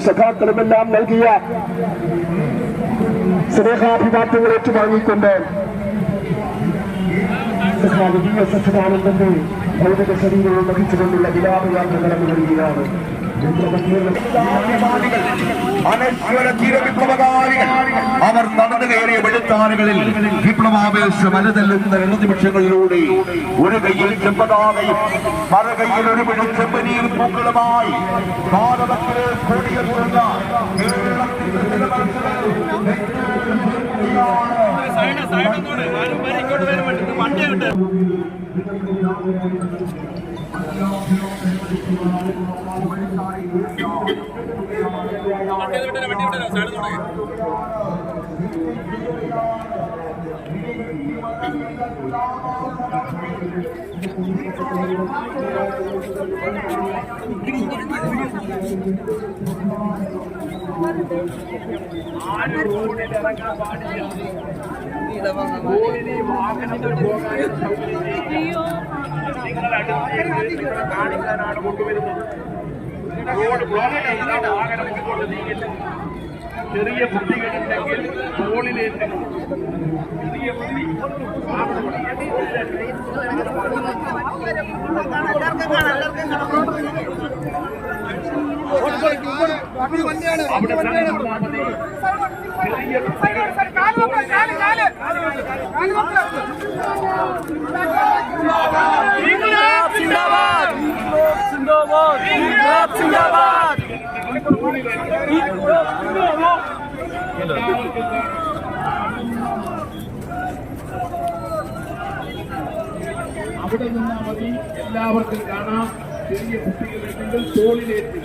സഖാക്കളും എല്ലാം നൽകിയ സ്നേഹാഭിവാദ്യങ്ങൾ ഏറ്റുവാങ്ങിക്കൊണ്ട് സച്ചിദാനന്ദന്റെ ഭൗതിക ശരീരവും വഹിച്ചുകൊണ്ടുള്ള വിലാപയാത്ര കടന്നു വരികയാണ്. അവർ നടന്നു കയറിയ വെളുത്താനുകളിൽ വിപ്ലവാവേശം അലതല്ലുന്ന നിമിഷങ്ങളിലൂടെ ഒരു കയ്യിൽ ചെമ്പതാകയും മറു കയ്യിൽ ഒരു പിടി ചെമ്പനീർ പൂക്കളുമായി ഭാരതത്തിലെ കൊടിയെത്തുന്ന കാണിക്കാനാണ് കൊണ്ടുവരുന്നത്. റോഡ് ബ്ലോക്ക് വാഹനം കൊണ്ട് നീങ്ങില്ല. ചെറിയ കുട്ടികളുണ്ടെങ്കിൽ തോളിലേക്ക് ചെറിയ കുട്ടി അവിടെ നിന്നാ മതി. എല്ലാവർക്കും കാണാം. ചെറിയ കുട്ടികളുണ്ടെങ്കിൽ തോളിലേക്ക്